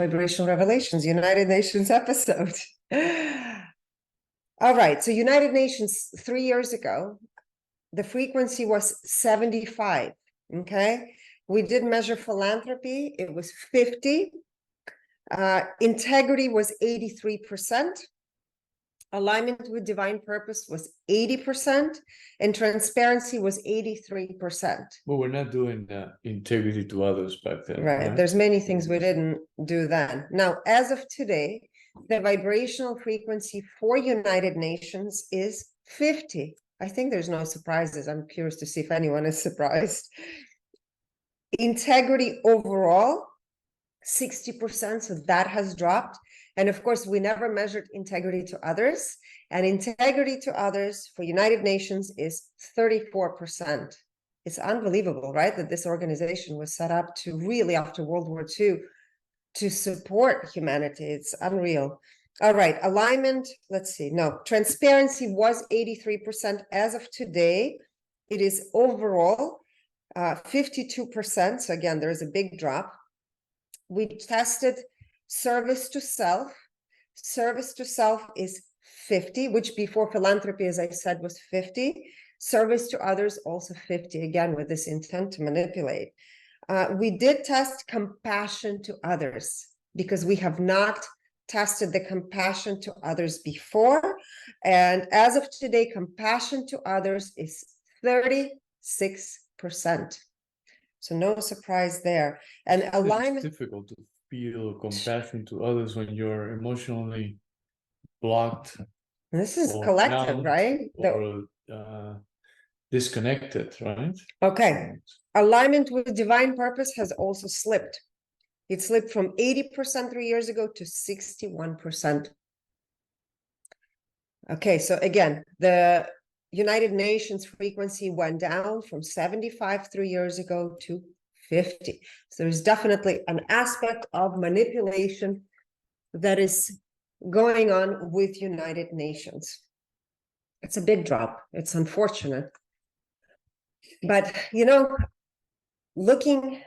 Vibrational Revelations, United Nations episode. All right, so United Nations 3 years ago, the frequency was 75, okay? We did measure philanthropy, it was 50. Integrity was 83%. Alignment with divine purpose was 80%, and transparency was 83%. But we're not doing integrity to others back then. Right. There's many things we didn't do then. Now, as of today, the vibrational frequency for United Nations is 50. I think there's no surprises. I'm curious to see if anyone is surprised. Integrity overall, 60%, so that has dropped. And of course, we never measured integrity to others. And integrity to others for United Nations is 34%. It's unbelievable, right? That this organization was set up to really, after World War II, to support humanity. It's unreal. All right, alignment, let's see. No, transparency was 83% as of today. It is overall 52%. So again, there is a big drop. We tested service to self. Service to self is 50, which before philanthropy, as I said, was 50. Service to others, also 50, again, with this intent to manipulate. We did test compassion to others because we have not tested the compassion to others before. And as of today, compassion to others is 36%. So no surprise there. And alignment. It's difficult to feel compassion to others when you're emotionally blocked. This is collective, right? Or disconnected, right? Okay. Alignment with divine purpose has also slipped. It slipped from 80% 3 years ago to 61%. Okay, so again, the United Nations frequency went down from 75 3 years ago to 50. So there's definitely an aspect of manipulation that is going on with United Nations. It's a big drop. It's unfortunate. But, you know, looking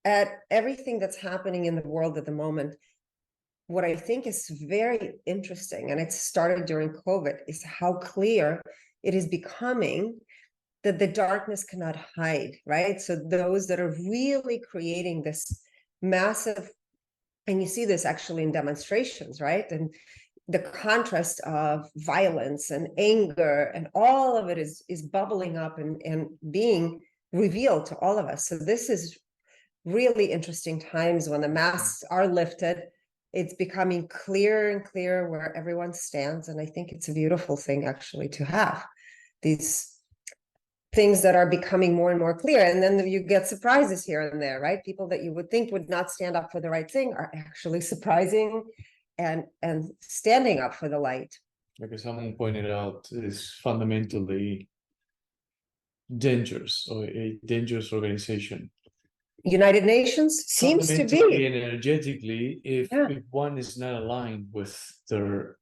at everything that's happening in the world at the moment, what I think is very interesting, and it started during COVID, is how clear it is becoming that the darkness cannot hide, right? So those that are really creating this massive, and you see this actually in demonstrations, right? And the contrast of violence and anger and all of it is bubbling up and being revealed to all of us. So this is really interesting times when the masks are lifted. It's becoming clearer and clearer where everyone stands. And I think it's a beautiful thing actually to have these things that are becoming more and more clear. And then you get surprises here and there, right? People that you would think would not stand up for the right thing are actually surprising and standing up for the light. Like someone pointed out, is fundamentally dangerous, or a dangerous organization. United Nations seems to be energetically, if one is not aligned with their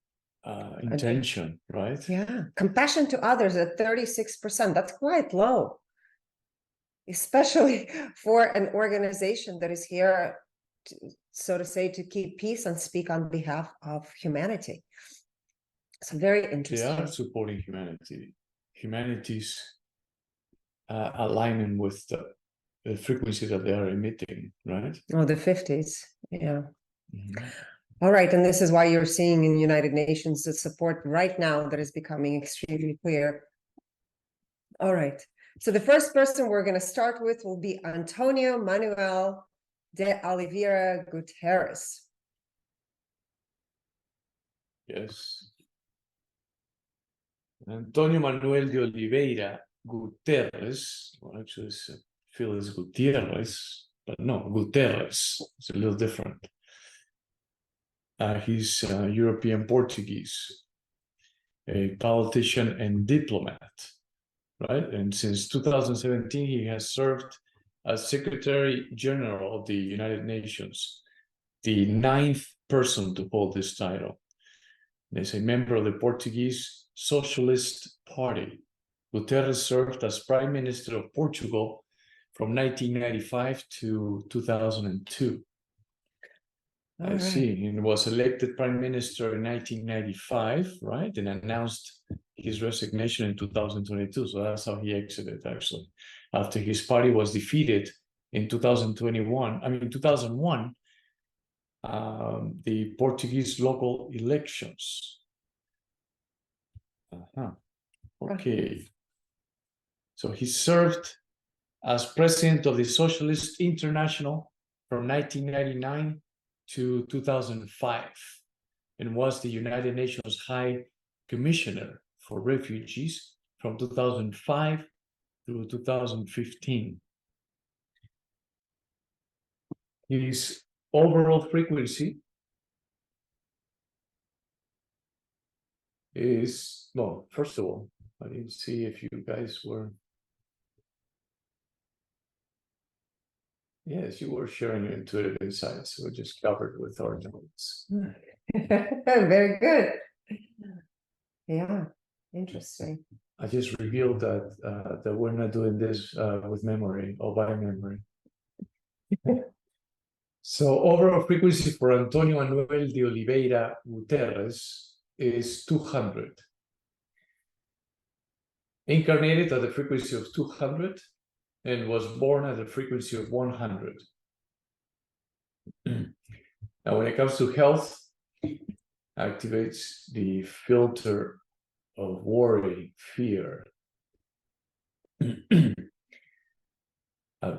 intention, right? Yeah, compassion to others at 36%. That's quite low, especially for an organization that is here, so to say, to keep peace and speak on behalf of humanity. It's very interesting. They are supporting humanity, humanity's aligning with the frequency that they are emitting, right? Oh, the 50s, yeah. Mm-hmm. All right, and this is why you're seeing in United Nations the support right now that is becoming extremely clear. All right, so the first person we're going to start with will be António Manuel de Oliveira Guterres. Yes. António Manuel de Oliveira Guterres, well, actually I feel it's Gutierrez, but no, Guterres. It's a little different. He's European Portuguese, a politician and diplomat, right? And since 2017, he has served as Secretary General of the United Nations, the 9th person to hold this title. As a member of the Portuguese Socialist Party, Guterres served as Prime Minister of Portugal from 1995 to 2002. I see. And was elected prime minister in 1995, right? And announced his resignation in 2022. So that's how he exited, actually, after his party was defeated in 2001, the Portuguese local elections. Okay. So he served as president of the Socialist International from 1999 to 2005 and was the United Nations High Commissioner for Refugees from 2005 through 2015. His overall frequency is, well, first of all, I didn't see if you guys were. Yes, you were sharing your intuitive insights. We're just covered with our notes. Very good. Yeah, interesting. I just revealed that we're not doing this with memory or by memory. So overall frequency for António Manuel de Oliveira Guterres is 200. Incarnated at the frequency of 200 and was born at the frequency of 100. Now, when it comes to health, activates the filter of worry, fear at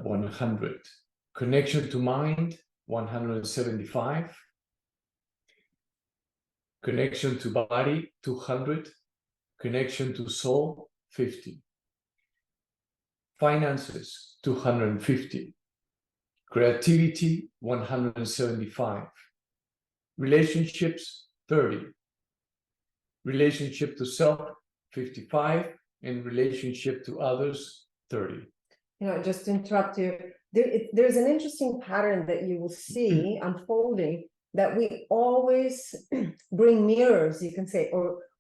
100. Connection to mind, 175. Connection to body, 200. Connection to soul, 50. Finances, 250. Creativity, 175. Relationships, 30. Relationship to self, 55. And relationship to others, 30. You know, just to interrupt you, there's an interesting pattern that you will see unfolding, that we always bring mirrors, you can say,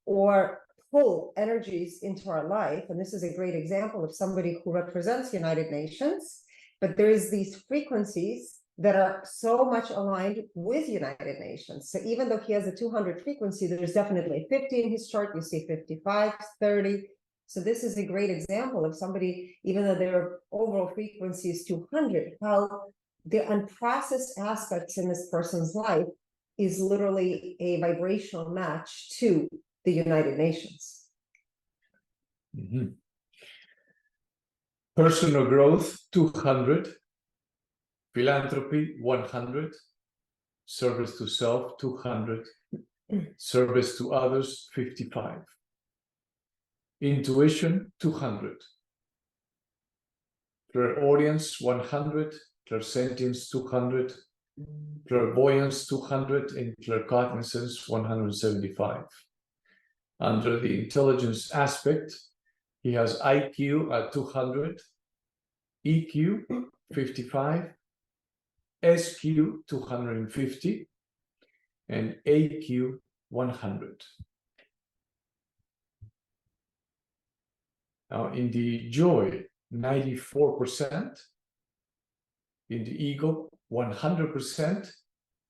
or pull energies into our life. And this is a great example of somebody who represents United Nations, but there's these frequencies that are so much aligned with United Nations. So even though he has a 200 frequency, there's definitely a 50 in his chart. You see 55, 30. So this is a great example of somebody, even though their overall frequency is 200, how the unprocessed aspects in this person's life is literally a vibrational match to the United Nations. Mm-hmm. Personal growth, 200. Philanthropy, 100. Service to self, 200. Service to others, 55. Intuition, 200. Clairaudience, 100. Clairsentience, 200. Clairvoyance, 200. And claircognizance, 175. Under the intelligence aspect, he has IQ at 200, EQ 55, SQ 250, and AQ 100. Now, in the joy, 94%, in the ego, 100%,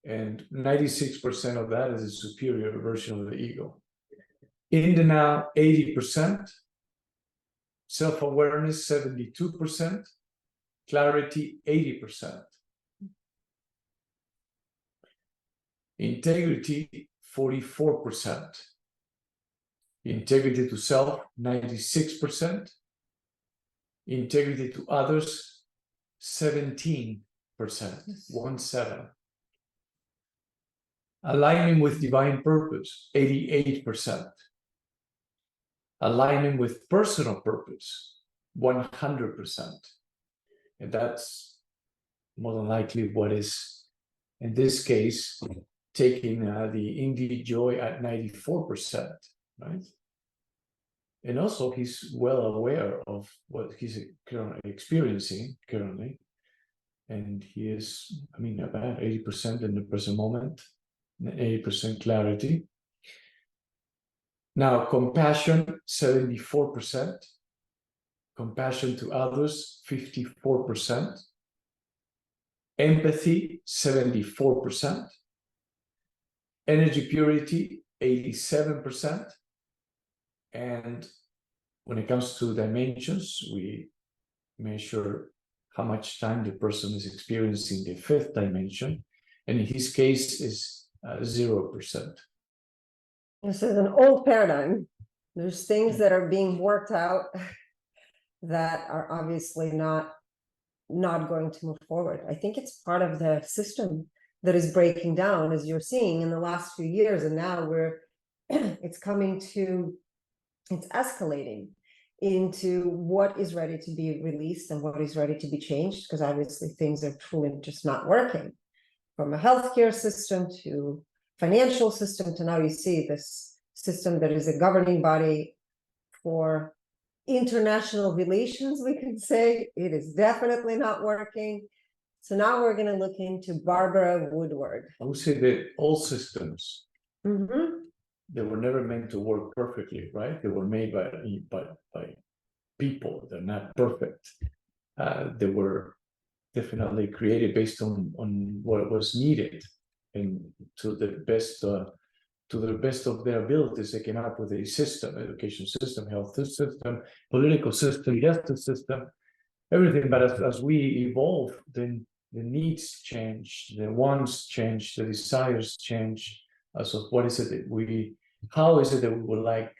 and 96% of that is a superior version of the ego. In the now, 80%, self-awareness, 72%, clarity, 80%. Integrity, 44%. Integrity to self, 96%. Integrity to others, 17%, 17. Alignment with divine purpose, 88%. Alignment with personal purpose, 100%. And that's more than likely what is, in this case, taking the indie joy at 94%, right? And also he's well aware of what he's currently experiencing currently. And he is, I mean, about 80% in the present moment, 80% clarity. Now, compassion, 74%. Compassion to others, 54%. Empathy, 74%. Energy purity, 87%. And when it comes to dimensions, we measure how much time the person is experiencing the fifth dimension. And in his case is 0%. This is an old paradigm. There's things that are being worked out that are obviously not going to move forward. I think it's part of the system that is breaking down, as you're seeing in the last few years, and now it's escalating into what is ready to be released and what is ready to be changed, because obviously things are truly just not working, from a healthcare system to financial system to now you see this system that is a governing body for international relations, we can say. It is definitely not working. So now we're going to look into Barbara Woodward. I would say that all systems, Mm-hmm. they were never meant to work perfectly, right? They were made by people. They're not perfect. They were definitely created based on what was needed, and to the best of their abilities, they came up with a system: education system, health system, political system, justice system, everything. But as we evolve, then the needs change, the wants change, the desires change. So how is it that we would like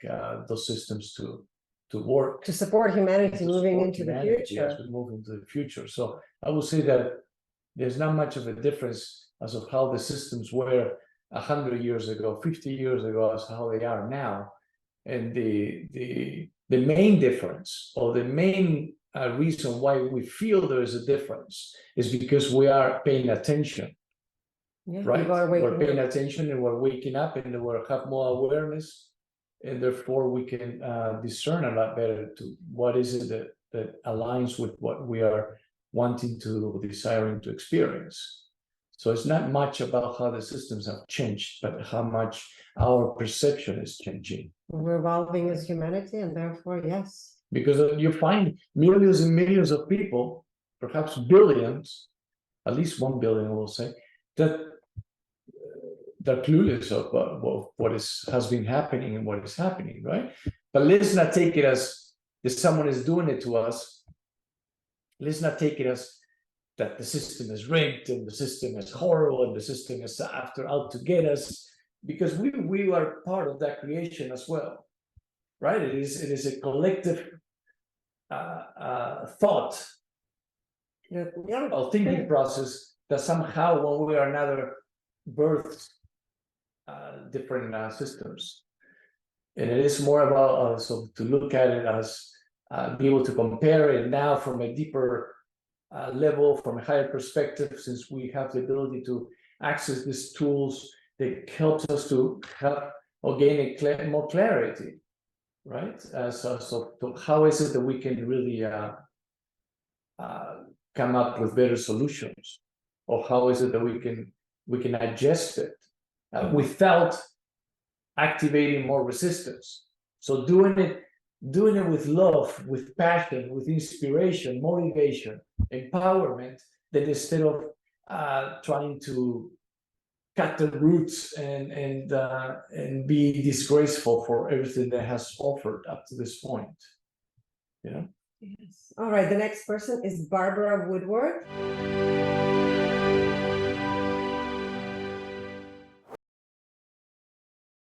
those systems to work, To support humanity moving into the future. as we move into the future? So I would say that there's not much of a difference as of how the systems were 100 years ago, 50 years ago, as how they are now. And the main difference, or the main reason why we feel there is a difference, is because we are paying attention. Yeah, Right? We're paying up. attention, and we're waking up, and we have more awareness, and therefore we can discern a lot better to what is it that aligns with what we are wanting to, desiring to experience. So it's not much about how the systems have changed, but how much our perception is changing. We're evolving as humanity, and therefore, yes. Because you find millions and millions of people, perhaps billions, at least 1 billion, we'll say, that they're clueless of what has been happening and what is happening, right? But let's not take it as if someone is doing it to us. Let's not take it as that the system is rigged and the system is horrible and the system is out to get us, because we are part of that creation as well, right? It is a collective thought, or thinking process that somehow, one way or another, birthed different systems. And it is more about so to look at it as be able to compare it now from a deeper level, from a higher perspective, since we have the ability to access these tools that helps us to have or gain more clarity, right? So how is it that we can really come up with better solutions, or how is it that we can adjust it without activating more resistance? So doing it with love, with passion, with inspiration, motivation, empowerment, then instead of trying to cut the roots and be disgraceful for everything that has offered up to this point. Yes. All right, the next person is Barbara Woodward.